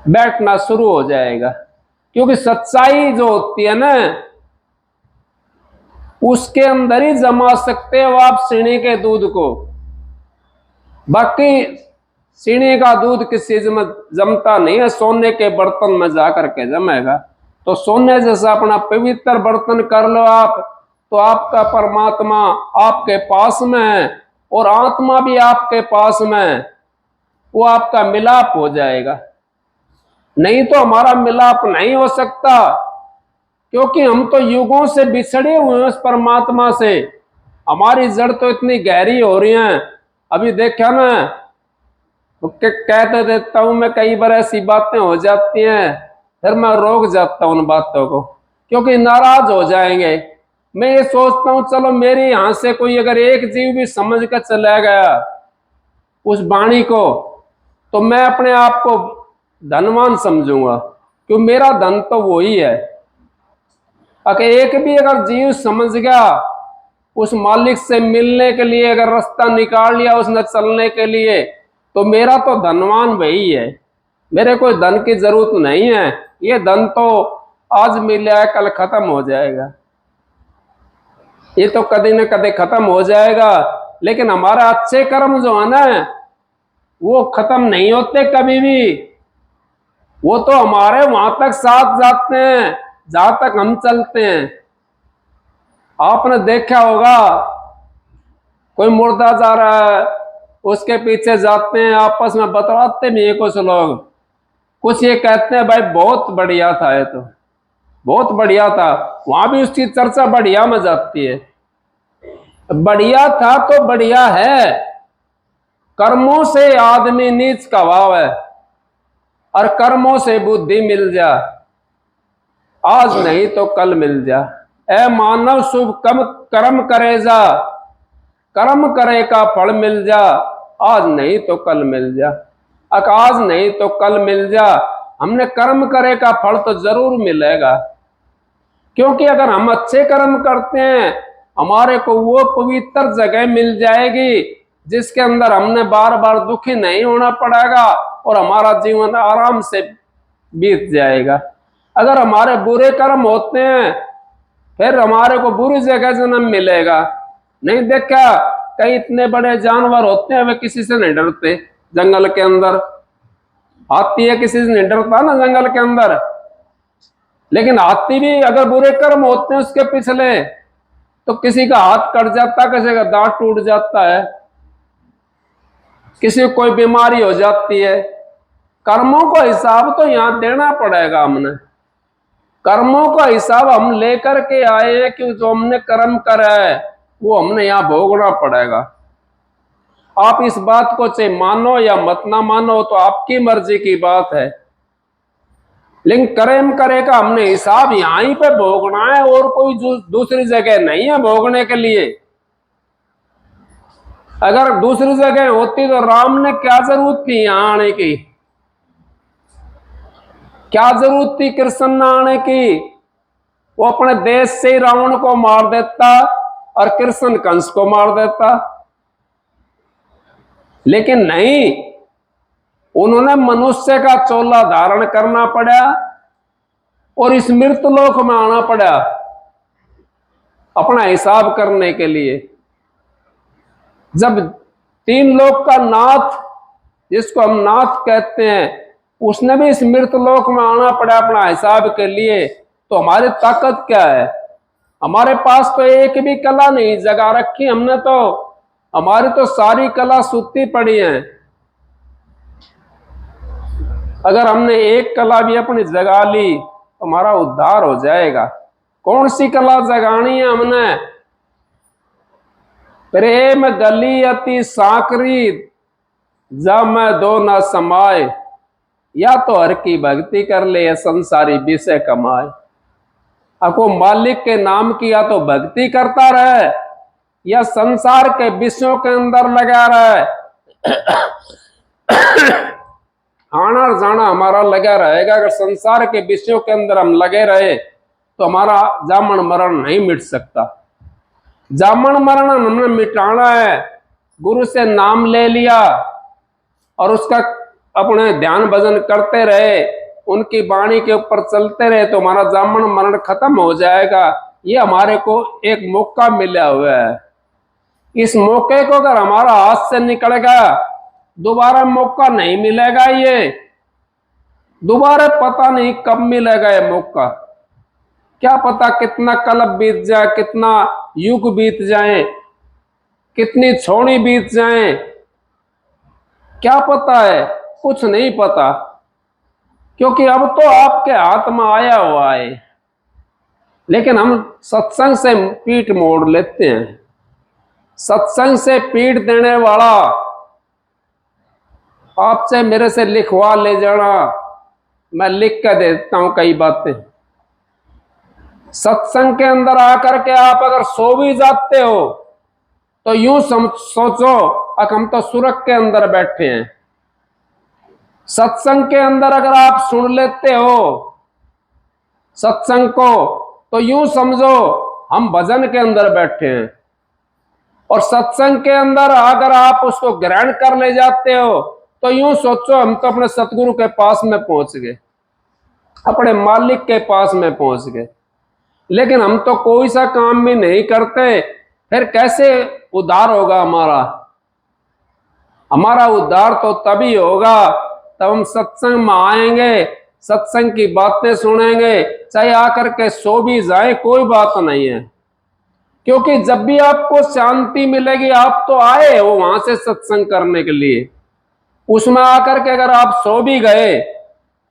बैठना शुरू हो जाएगा। क्योंकि सच्चाई जो होती है ना, उसके अंदर ही जमा सकते हो आप सीणी के दूध को। बाकी सीणी का दूध किस चीज में जमता नहीं है, सोने के बर्तन में जाकर के जमेगा। तो सोने जैसा अपना पवित्र बर्तन कर लो आप, तो आपका परमात्मा आपके पास में है और आत्मा भी आपके पास में है, वो आपका मिलाप हो जाएगा। नहीं तो हमारा मिलाप नहीं हो सकता, क्योंकि हम तो युगों से बिछड़े हुए हैं उस परमात्मा से। हमारी जड़ तो इतनी गहरी हो रही है। अभी देखा ना, कहते देता हूं मैं, कई बार ऐसी बातें हो जाती हैं, फिर मैं रोक जाता हूं उन बातों को, क्योंकि नाराज हो जाएंगे। मैं ये सोचता हूं चलो मेरे यहां से कोई अगर एक जीव भी समझ कर चला गया उस वाणी को, तो मैं अपने आप को धनवान समझूंगा, क्योंकि मेरा धन तो वही है। अगर एक भी अगर जीव समझ गया, उस मालिक से मिलने के लिए अगर रास्ता निकाल लिया उसने चलने के लिए, तो मेरा तो धनवान वही है। मेरे कोई धन की जरूरत नहीं है। ये धन तो आज मिला है कल खत्म हो जाएगा, ये तो कभी न कभी खत्म हो जाएगा। लेकिन हमारा अच्छे कर्म जो है ना, वो खत्म नहीं होते कभी भी। वो तो हमारे वहां तक साथ जाते हैं जहां तक हम चलते हैं। आपने देखा होगा, कोई मुर्दा जा रहा है, उसके पीछे जाते हैं, आपस में बतलाते भी हैं कुछ लोग। कुछ ये कहते हैं भाई बहुत बढ़िया था, ये तो बहुत बढ़िया था, वहां भी उसकी चर्चा बढ़िया में जाती है। बढ़िया था तो बढ़िया है, कर्मों से आदमी नीच का भाव है, और कर्मों से बुद्धि मिल जा, आज नहीं तो कल मिल जा। ए मानव शुभ कम कर्म करे जा, कर्म करे का फल मिल जा, आज नहीं तो कल मिल जा। आज नहीं तो कल मिल जा, हमने कर्म करे का फल तो जरूर मिलेगा। क्योंकि अगर हम अच्छे कर्म करते हैं, हमारे को वो पवित्र जगह मिल जाएगी जिसके अंदर हमने बार बार दुखी नहीं होना पड़ेगा और हमारा जीवन आराम से बीत जाएगा। अगर हमारे बुरे कर्म होते हैं, फिर हमारे को बुरी जगह जन्म मिलेगा। नहीं देखा, कई इतने बड़े जानवर होते हैं, वे किसी से नहीं डरते। जंगल के अंदर हाथी है, किसी से नहीं डरता ना जंगल के अंदर। लेकिन हाथी भी अगर बुरे कर्म होते हैं उसके पिछले, तो किसी का हाथ कट जाता है, किसी का दांत टूट जाता है, किसी को कोई बीमारी हो जाती है। कर्मों का हिसाब तो यहां देना पड़ेगा। हमने कर्मों का हिसाब हम लेकर के आए हैं कि जो हमने कर्म करा है वो हमने यहां भोगना पड़ेगा। आप इस बात को चाहे मानो या मत ना मानो, तो आपकी मर्जी की बात है, लेकिन कर्म करे का हमने हिसाब यहीं पे भोगना है, और कोई दूसरी जगह नहीं है भोगने के लिए। अगर दूसरी जगह होती तो राम ने क्या जरूरत थी यहां आने की? क्या जरूरत थी कृष्ण ने आने की? वो अपने देश से ही रावण को मार देता और कृष्ण कंस को मार देता। लेकिन नहीं, उन्होंने मनुष्य का चोला धारण करना पड़ा और इस मृत लोक में आना पड़ा अपना हिसाब करने के लिए। जब तीन लोक का नाथ, जिसको हम नाथ कहते हैं, उसने भी इस मृत लोक में आना पड़ा अपना हिसाब के लिए, तो हमारी ताकत क्या है? हमारे पास तो एक भी कला नहीं जगा रखी हमने, तो हमारी तो सारी कला सूती पड़ी है। अगर हमने एक कला भी अपनी जगा ली तो हमारा उद्धार हो जाएगा। कौन सी कला जगानी है हमने? प्रेम गली अति साकरी, जब मैं दो न समाए, या तो हर की भक्ति कर ले या संसारी विषय कमाए। आपको मालिक के नाम की या तो भक्ति करता रहे या संसार के विषयों के अंदर लगा रहे। आना जाना हमारा लगा रहेगा। अगर संसार के विषयों के अंदर हम लगे रहे तो हमारा जामन मरण नहीं मिट सकता। जामन मरण हमने मिटाना है। गुरु से नाम ले लिया और उसका अपने ध्यान भजन करते रहे, उनकी वाणी के ऊपर चलते रहे तो हमारा जन्म मरण खत्म हो जाएगा। ये हमारे को एक मौका मिला हुआ है। इस मौके को अगर हमारा हाथ से निकल गया, दोबारा मौका नहीं मिलेगा। ये दोबारा पता नहीं कब मिलेगा ये मौका। क्या पता कितना कल्प बीत जाए, कितना युग बीत जाए, कितनी छोड़ी बीत जाए, क्या पता है, कुछ नहीं पता। क्योंकि अब तो आपके हाथ में आया हुआ है, लेकिन हम सत्संग से पीठ मोड़ लेते हैं। सत्संग से पीठ देने वाला आपसे मेरे से लिखवा ले जाना, मैं लिख कर देता हूं कई बातें। सत्संग के अंदर आकर के आप अगर सो भी जाते हो तो यूं सोचो अब हम तो सुरग के अंदर बैठे हैं। सत्संग के अंदर अगर आप सुन लेते हो सत्संग को तो यूं समझो हम भजन के अंदर बैठे हैं। और सत्संग के अंदर अगर आप उसको ग्रहण कर ले जाते हो तो यूं सोचो हम तो अपने सतगुरु के पास में पहुंच गए, अपने मालिक के पास में पहुंच गए। लेकिन हम तो कोई सा काम भी नहीं करते, फिर कैसे उद्धार होगा हमारा? हमारा उद्धार तो तभी होगा तब हम सत्संग में आएंगे, सत्संग की बातें सुनेंगे, चाहे आकर के सो भी जाए कोई बात नहीं है। क्योंकि जब भी आपको शांति मिलेगी, आप तो आए हो वहां से सत्संग करने के लिए, उसमें आकर के अगर आप सो भी गए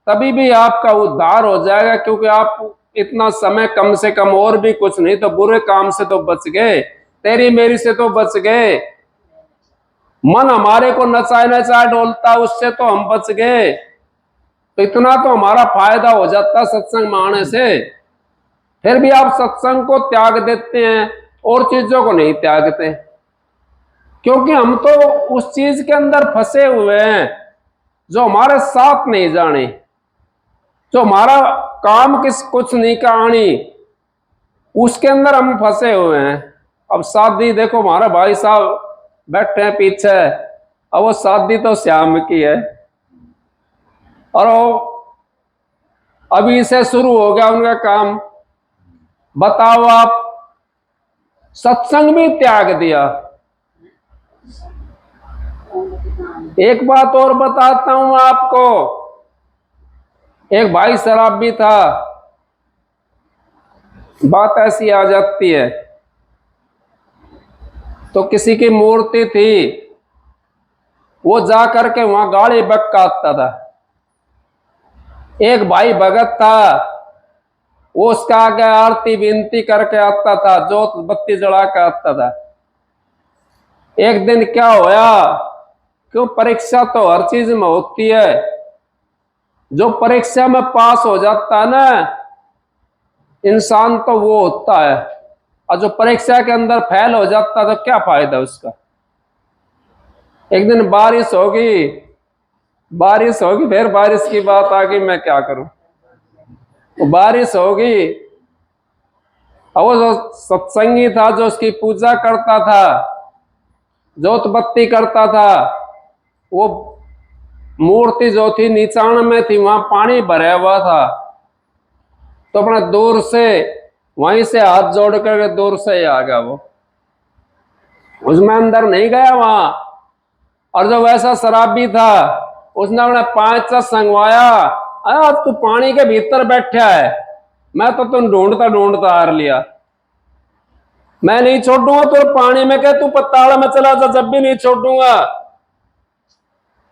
तभी भी आपका उद्धार हो जाएगा। क्योंकि आप इतना समय कम से कम और भी कुछ नहीं तो बुरे काम से तो बच गए, तेरी मेरी से तो बच गए। मन हमारे को नचाए नचाए डोलता, उससे तो हम बच गए। तो इतना तो हमारा फायदा हो जाता सत्संग में आने से। फिर भी आप सत्संग को त्याग देते हैं और चीजों को नहीं त्यागते, क्योंकि हम तो उस चीज के अंदर फंसे हुए हैं जो हमारे साथ नहीं जाने, जो हमारा काम किस कुछ नहीं कहानी, उसके अंदर हम फंसे हुए हैं। अब शादी देखो, हमारा भाई साहब बैठे हैं पीछे, अब वो शादी तो श्याम की है और अभी से शुरू हो गया उनका काम। बताओ आप, सत्संग भी त्याग दिया। एक बात और बताता हूं आपको, एक भाई शराबी था। बात ऐसी आ जाती है, तो किसी की मूर्ति थी, वो जा करके वहां गाड़ी बक्काता था। एक भाई भगत था, वो उसका आगे आरती विनती करके आता था, जोत बत्ती जला के आता था। एक दिन क्या होया, क्यों परीक्षा तो हर चीज में होती है, जो परीक्षा में पास हो जाता है ना इंसान तो वो होता है, और जो परीक्षा के अंदर फेल हो जाता तो क्या फायदा उसका। एक दिन बारिश होगी, फिर बारिश की बात आ गई, मैं क्या करूं। तो बारिश होगी, और वो जो सत्संगी था, जो उसकी पूजा करता था, जोत बत्ती करता था, वो मूर्ति जो थी नीचाण में थी, वहां पानी भरा हुआ था। तो अपना दूर से वहीं से हाथ जोड़ करके दूर से आ गया वो, उसमें अंदर नहीं गया वहां। और जो वैसा शराबी था उसने अपने 5 संगवाया, अरे तू पानी के भीतर बैठा है, मैं तो तुम ढूंढता ढूंढता हार लिया, मैं नहीं छोड़ूंगा तो पानी में, क्या तू पताड़ में चला जा, जब भी नहीं छोड़ूंगा।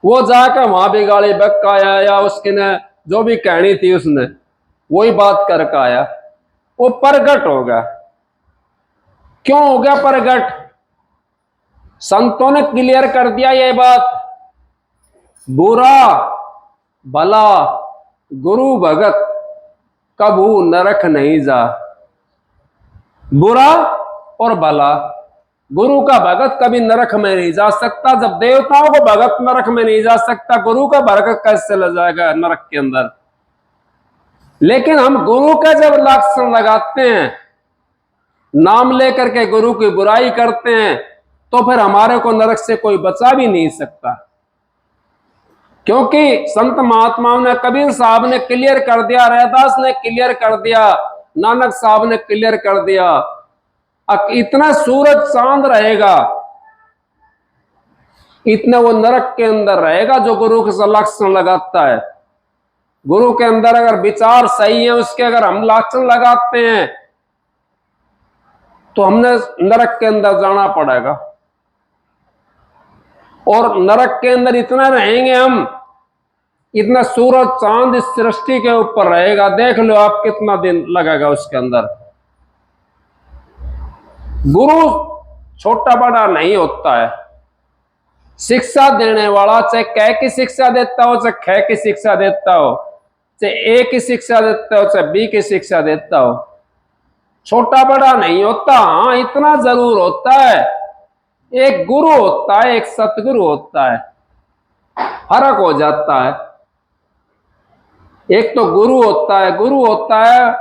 वो जाकर वहां भी गाड़ी बक्का आया, या उसकी ने जो भी कहनी थी उसने वही बात करके आया, वो प्रगट हो गया। क्यों हो गया प्रगट? संतों ने क्लियर कर दिया ये बात, बुरा भला गुरु भगत कबू नरक नहीं जा। बुरा और भला, गुरु का भगत कभी नरक में नहीं जा सकता। जब देवताओं को भगत नरक में नहीं जा सकता, गुरु का भगत कैसे चला जाएगा नरक के अंदर? लेकिन हम गुरु का जब लक्षण लगाते हैं, नाम लेकर के गुरु की बुराई करते हैं, तो फिर हमारे को नरक से कोई बचा भी नहीं सकता। क्योंकि संत महात्माओं ने, कबीर साहब ने क्लियर कर दिया, रैदास ने क्लियर कर दिया, नानक साहब ने क्लियर कर दिया, इतना सूरज चांद रहेगा, इतना वो नरक के अंदर रहेगा जो गुरु के लक्षण लगाता है। गुरु के अंदर अगर विचार सही है, उसके अगर हम लक्षण लगाते हैं तो हमने नरक के अंदर जाना पड़ेगा। और नरक के अंदर इतना रहेंगे हम, इतना सूरज चांद इस सृष्टि के ऊपर रहेगा, देख लो आप कितना दिन लगेगा उसके अंदर। गुरु छोटा बड़ा नहीं होता है। शिक्षा देने वाला चाहे कै की शिक्षा देता हो, चाहे ख की शिक्षा देता हो, चाहे ए की शिक्षा देता हो, चाहे बी की शिक्षा देता हो, छोटा बड़ा नहीं होता। हाँ, इतना जरूर होता है, एक गुरु होता है, एक सतगुरु होता है, फर्क हो जाता है। एक तो गुरु होता है, गुरु होता है,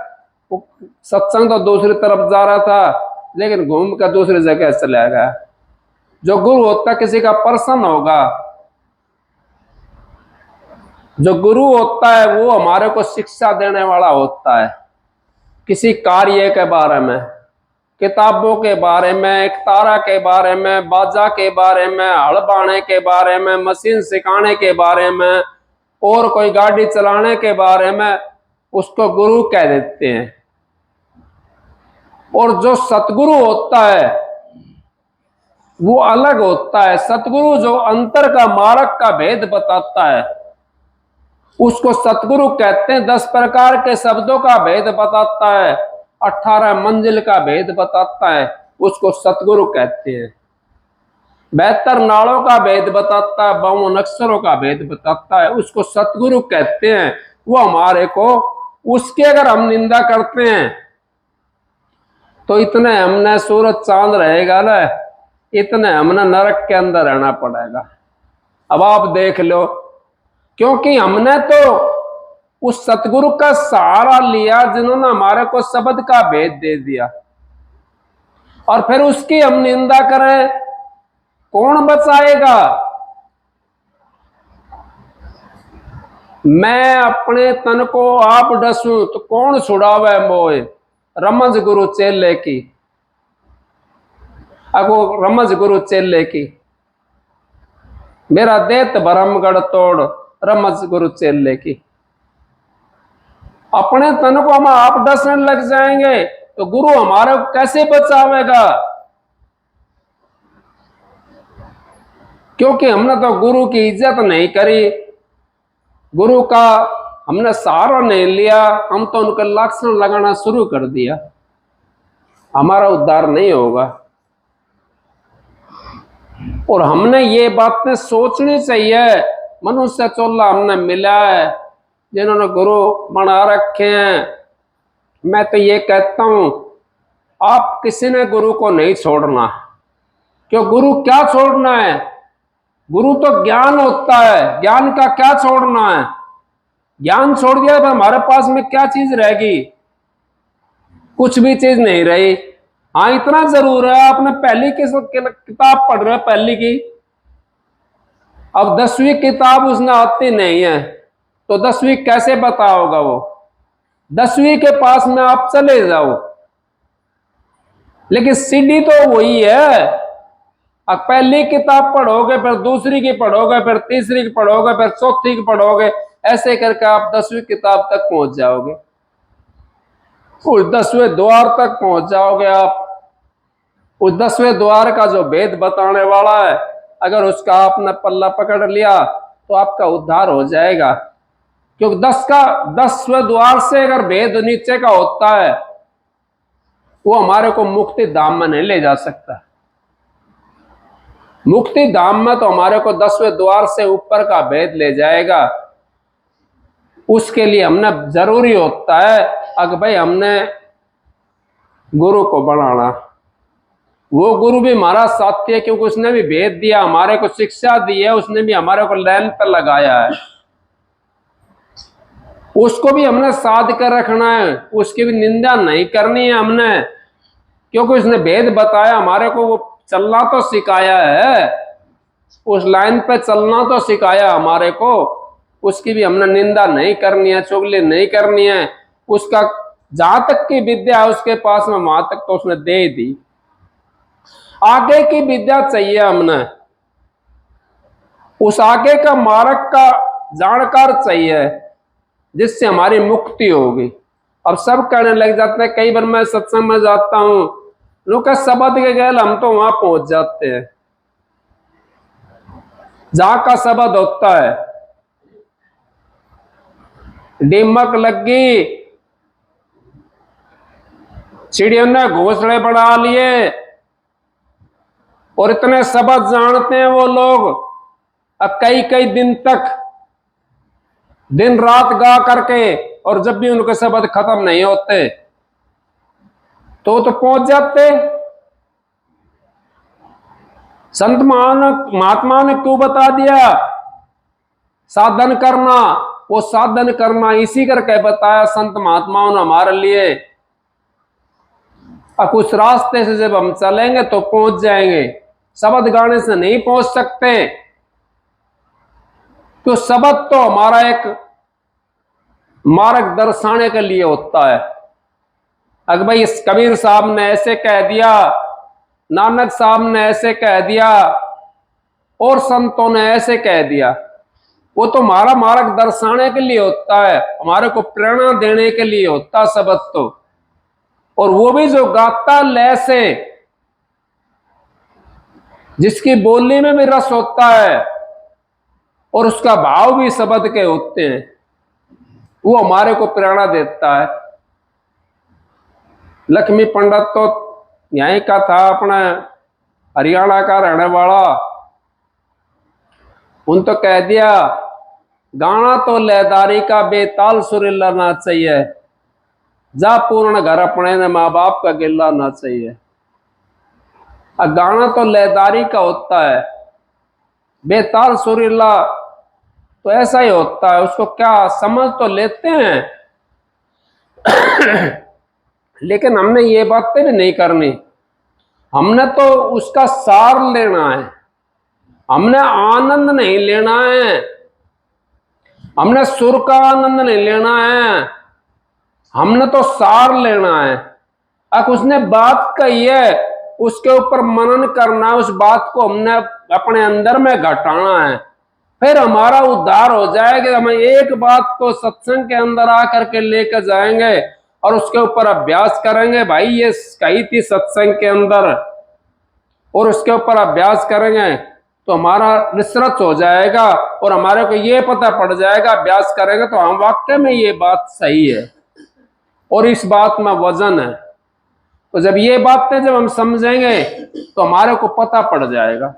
सत्संग तो दूसरी तरफ जा रहा था लेकिन घूम कर दूसरी जगह चला गया। जो गुरु होता है किसी का पर्सन होगा, जो गुरु होता है वो हमारे को शिक्षा देने वाला होता है, किसी कार्य के बारे में, किताबों के बारे में, एक तारा के बारे में, बाजा के बारे में, हल बाने के बारे में, मशीन सिखाने के बारे में, और कोई गाड़ी चलाने के बारे में, उसको गुरु कह देते हैं। और जो सतगुरु होता है वो अलग होता है। सतगुरु जो अंतर का, मार्ग का भेद बताता है, उसको सतगुरु कहते हैं। 10 प्रकार के शब्दों का भेद बताता है, 18 मंजिल का भेद बताता है, उसको सतगुरु कहते हैं। 72 नाड़ों का भेद बताता है, 52 अक्षरों का भेद बताता है, उसको सतगुरु कहते हैं। वो हमारे को, उसके अगर हम निंदा करते हैं तो इतने हमने सूरज चांद रहेगा ना, इतने हमने नरक के अंदर रहना पड़ेगा। अब आप देख लो, क्योंकि हमने तो उस सतगुरु का सहारा लिया जिन्होंने हमारे को शब्द का भेद दे दिया, और फिर उसकी हम निंदा करें, कौन बचाएगा? मैं अपने तन को आप डसूं तो कौन छुड़ावे मोए, रमज गुरु चेले की। अगो रमज गुरु चेले की, मेरा देत भरमगढ़ तोड़, रमज गुरु चेले की। अपने तन को हम आप डसने लग जाएंगे तो गुरु हमारे को कैसे बचावेगा? क्योंकि हमने तो गुरु की इज्जत नहीं करी, गुरु का हमने सहारा नहीं लिया, हम तो उनका लक्षण लगाना शुरू कर दिया, हमारा उद्धार नहीं होगा। और हमने ये बातें सोचनी चाहिए। मनुष्य चोला हमने मिला है जिन्होंने गुरु बना रखे हैं। मैं तो ये कहता हूं, आप किसी ने गुरु को नहीं छोड़ना। क्यों? गुरु क्या छोड़ना है? गुरु तो ज्ञान होता है, ज्ञान का क्या छोड़ना है? ज्ञान छोड़ दिया तो हमारे पास में क्या चीज रहेगी? कुछ भी चीज नहीं रही। हाँ, इतना जरूर है, आपने पहली किताब पढ़ रहे, पहली की, अब 10वीं किताब उसने आती नहीं है तो 10वीं कैसे बताओगा वो? 10वीं के पास में आप चले जाओ, लेकिन सीढ़ी तो वही है। अब पहली किताब पढ़ोगे, फिर दूसरी की पढ़ोगे, फिर तीसरी की पढ़ोगे, फिर चौथी की पढ़ोगे, ऐसे करके आप 10वीं किताब तक पहुंच जाओगे, उस 10वें द्वार तक पहुंच जाओगे आप। उस 10वें द्वार का जो भेद बताने वाला है, अगर उसका आपने पल्ला पकड़ लिया तो आपका उद्धार हो जाएगा। क्योंकि 10वें द्वार से अगर भेद नीचे का होता है, वो हमारे को मुक्ति धाम में नहीं ले जा सकता। मुक्ति धाम में तो हमारे को 10वें द्वार से ऊपर का भेद ले जाएगा। उसके लिए हमने जरूरी होता है, अगर भाई हमने गुरु को बनाना, वो गुरु भी हमारा साथी है, क्योंकि उसने भी भेद दिया, हमारे को शिक्षा दी है, उसने भी हमारे को लाइन पर लगाया है, उसको भी हमने साध कर रखना है, उसकी भी निंदा नहीं करनी है हमने, क्योंकि उसने भेद बताया हमारे को, वो चलना तो सिखाया है। उस लाइन पे चलना तो सिखाया हमारे को, उसकी भी हमने निंदा नहीं करनी है, चुगली नहीं करनी है। उसका जहां तक की विद्या है उसके पास में वहां तक तो उसने दे ही दी। आगे की विद्या चाहिए हमने, उस आगे का मार्ग का जानकार चाहिए जिससे हमारी मुक्ति होगी। अब सब कहने लग जाते हैं, कई बार मैं सत्संग में जाता हूं, लोग शब्द के गैल हम तो वहां पहुंच जाते हैं जहां का शब्द होता है। दीमक लगी, चिड़ियों ने घोंसले बना लिए और इतने शब्द जानते हैं वो लोग, अब कई कई दिन तक दिन रात गा करके, और जब भी उनके शब्द खत्म नहीं होते तो पहुंच जाते। संत महात्मा ने क्यों बता दिया साधन करना, वो साधन करना इसी करके बताया संत महात्माओं ने हमारे लिए। अब उस रास्ते से जब हम चलेंगे तो पहुंच जाएंगे, शब्द गाने से नहीं पहुंच सकते। तो शब्द तो हमारा एक मार्ग दर्शाने के लिए होता है। अगर भाई इस कबीर साहब ने ऐसे कह दिया, नानक साहब ने ऐसे कह दिया, और संतों ने ऐसे कह दिया, वो तो हमारा मार्ग दर्शाने के लिए होता है, हमारे को प्रेरणा देने के लिए होता शब्द तो। और वो भी जो गाता लय से, जिसकी बोली में भी रस होता है और उसका भाव भी शब्द के होते हैं, वो हमारे को प्रेरणा देता है। लक्ष्मी पंडित तो यहीं का था, अपना हरियाणा का रहने वाला, उन तो कह दिया गाना तो लयदारी का बेताल सुरीला ना चाहिए, जा पूर्ण घर अपने ने माँ बाप का गिल्ला ना चाहिए। अब गाना तो लयदारी का होता है, बेताल सुरीला तो ऐसा ही होता है, उसको क्या समझ तो लेते हैं लेकिन हमने ये बातें भी नहीं करनी, हमने तो उसका सार लेना है, हमने आनंद नहीं लेना है, हमने सुर का आनंद नहीं लेना है, हमने तो सार लेना है। अब उसने बात कही है, उसके ऊपर मनन करना है, उस बात को हमने अपने अंदर में घटाना है, फिर हमारा उद्धार हो जाएगा। हम एक बात को सत्संग के अंदर आकर के लेकर जाएंगे और उसके ऊपर अभ्यास करेंगे, भाई ये कही थी सत्संग के अंदर, और उसके ऊपर अभ्यास करेंगे तो हमारा रिसर्च हो जाएगा और हमारे को ये पता पड़ जाएगा, अभ्यास करेंगे तो हम वाकई में ये बात सही है और इस बात में वजन है। तो जब ये बातें जब हम समझेंगे तो हमारे को पता पड़ जाएगा।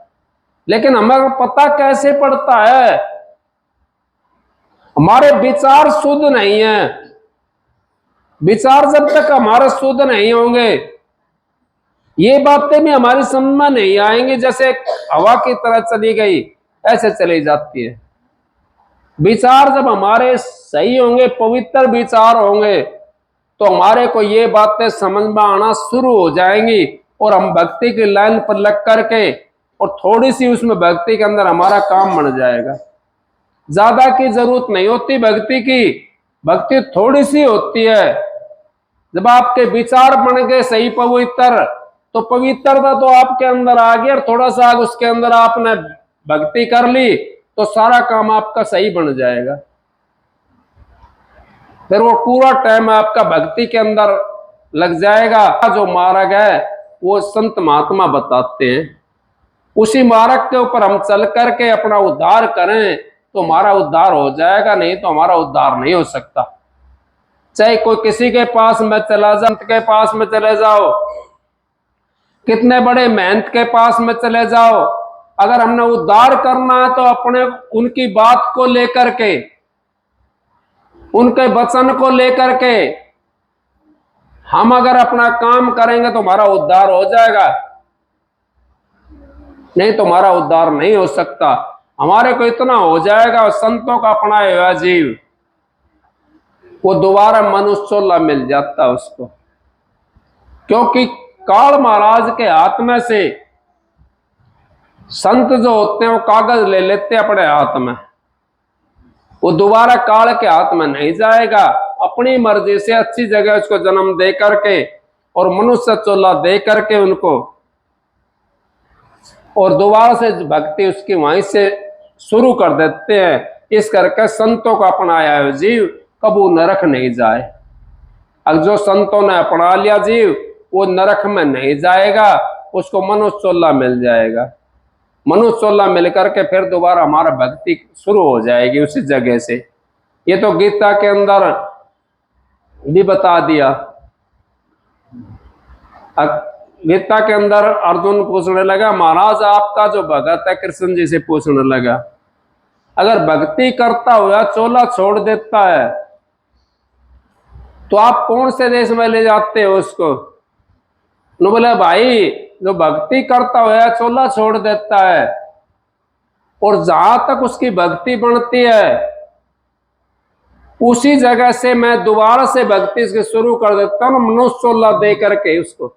लेकिन हमारा पता कैसे पड़ता है? हमारे विचार शुद्ध नहीं है। विचार जब तक हमारे शुद्ध नहीं होंगे, ये बातें भी हमारी समझ में नहीं आएंगी। जैसे हवा की तरह चली गई ऐसे चली जाती है। विचार जब हमारे सही होंगे, पवित्र विचार होंगे, तो हमारे को ये बातें समझ में आना शुरू हो जाएंगी और हम भक्ति की लाइन पर लग करके, और थोड़ी सी उसमें भक्ति के अंदर हमारा काम बन जाएगा। ज्यादा की जरूरत नहीं होती भक्ति की, भक्ति थोड़ी सी होती है। जब आपके विचार बन गए सही पवित्र, तो पवित्रता तो आपके अंदर आ गई और थोड़ा सा उसके अंदर आपने भक्ति कर ली तो सारा काम आपका सही बन जाएगा। फिर वो पूरा टाइम आपका भक्ति के अंदर लग जाएगा। जो मार्ग है वो संत महात्मा बताते हैं, उसी मार्ग के ऊपर हम चल करके अपना उद्धार करें तो हमारा उद्धार हो जाएगा, नहीं तो हमारा उद्धार नहीं हो सकता। चाहे कोई किसी के पास में चला जाओ, के पास में चले जाओ, कितने बड़े महंत के पास में चले जाओ, अगर हमने उद्धार करना है तो अपने उनकी बात को लेकर के, उनके वचन को लेकर के हम अगर अपना काम करेंगे तो हमारा उद्धार हो जाएगा, नहीं तो हमारा उद्धार नहीं हो सकता। हमारे को इतना हो जाएगा और संतों का अपनाया हुआ जीव, वो दोबारा मनुष्य चोला मिल जाता उसको, क्योंकि काल महाराज के हाथ में से संत जो होते हैं वो कागज ले लेते हैं अपने हाथ में, वो दोबारा काल के हाथ में नहीं जाएगा। अपनी मर्जी से अच्छी जगह उसको जन्म दे करके और मनुष्य चोला दे करके उनको, और दोबारा से भक्ति उसकी वहीं से शुरू कर देते हैं। इस करके संतों को अपनाया है जीव कबू नरक नहीं जाए। अब जो संतों ने अपना लिया जीव वो नरक में नहीं जाएगा, उसको मनुष्य चोला मिल जाएगा। मनुष्य चोला मिलकर के फिर दोबारा हमारा भक्ति शुरू हो जाएगी उसी जगह से। ये तो गीता के अंदर भी बता दिया। गीता के अंदर अर्जुन पूछने लगा, महाराज आपका जो भगत है, कृष्ण जी से पूछने लगा, अगर भक्ति करता हुआ चोला छोड़ देता है तो आप कौन से देश में ले जाते हो उसको? न बोले भाई जो भक्ति करता हुआ चोला छोड़ देता है और जहां तक उसकी भक्ति बनती है उसी जगह से मैं दोबारा से भक्ति इसके शुरू कर देता हूँ, मनुष्य चोला दे करके उसको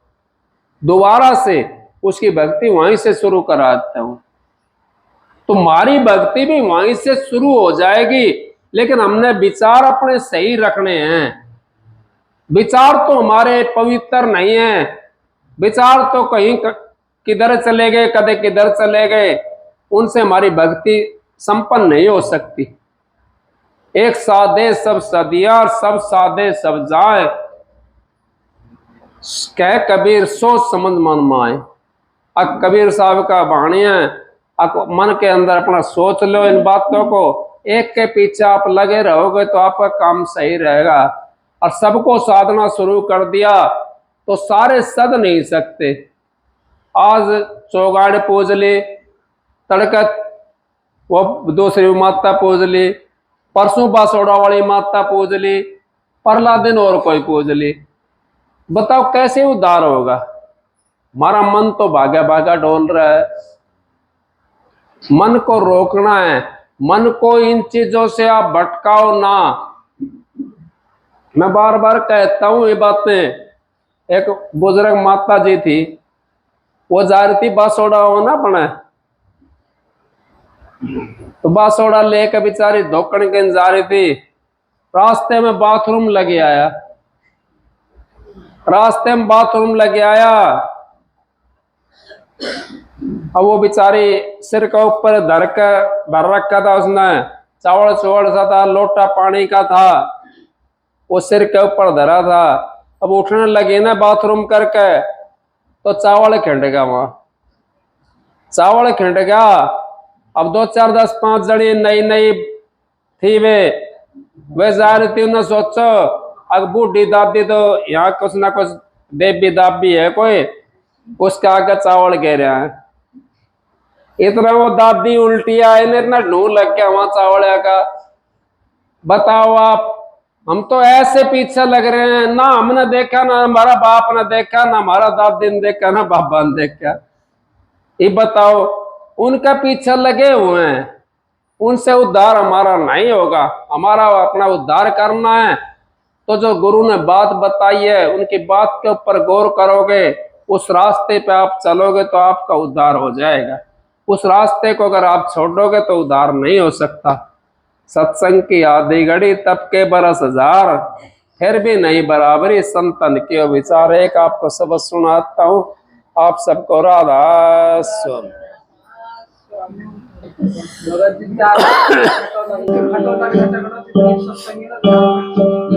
दोबारा से उसकी भक्ति वहीं से शुरू करा देता हूं। तो हमारी भक्ति भी वहीं से शुरू हो जाएगी, लेकिन हमने विचार अपने सही रखने हैं। विचार तो हमारे पवित्र नहीं है, विचार तो कहीं किधर चले गए, कदे किधर चले गए, उनसे हमारी भक्ति संपन्न नहीं हो सकती। एक साधे सब सदिया, सब साधे सब जाए, कह कबीर सोच समझ मन माए। अब कबीर साहब का वाणी है, मन के अंदर अपना सोच लो इन बातों को, एक के पीछे आप लगे रहोगे तो आपका काम सही रहेगा। और सबको साधना शुरू कर दिया तो सारे सद नहीं सकते। आज चौगाड़ पूज ली, तड़कत वो दूसरी माता पूज ली, परसों बासोड़ा वाली माता पूज ली, परला दिन और कोई पूज ली। बताओ कैसे उद्धार होगा? हमारा मन तो भागा भागा डोल रहा है। मन को रोकना है, मन को इन चीजों से आप भटकाओ ना। मैं बार बार कहता हूं ये बातें। एक बुजुर्ग माता जी थी, वो जा रही थी बासोड़ा होना अपने, तो बासोड़ा लेकर बेचारी धोकन के जा रही थी। रास्ते में बाथरूम लगे आया, रास्ते में बाथरूम लगे आया। अब वो बेचारी सिर के ऊपर धर रखा था, उसने चावल चोवड़ सा था, लोटा पानी का था, वो सिर के ऊपर धरा था। अब उठने लगे ना बाथरूम करके तो चावल खिंड गया, वहां चावल खिंड गया। अब 2 4 10 5 जड़ी नई नई थी, वे जा रही थी। उन्हें सोचो अब बूढ़ी दादी तो यहाँ कुछ ना कुछ देवी दाबी है कोई, उसके आगे चावल गिर रहा है। इतना वो दादी उल्टी आई ने इतना ढूंढ लग गया वहां चावल का। बताओ आप, हम तो ऐसे पीछे लग रहे हैं, ना हमने देखा, ना हमारा बाप ने देखा, ना हमारा दादी ने देखा, ना बाबा ने देखा। ये बताओ, उनका पीछे लगे हुए हैं, उनसे उद्धार हमारा नहीं होगा। हमारा अपना उद्धार करना है तो जो गुरु ने बात बताई है उनकी बात के ऊपर गौर करोगे, उस रास्ते पे आप चलोगे तो आपका उद्धार हो जाएगा। उस रास्ते को अगर आप छोड़ोगे तो उद्धार नहीं हो सकता। सत्संग की आधी घड़ी तब के बरस हजार, फिर भी नहीं बराबरी संतन के विचार। एक आपको सबक सुनाता हूँ, आप सबको राधा स्वामी।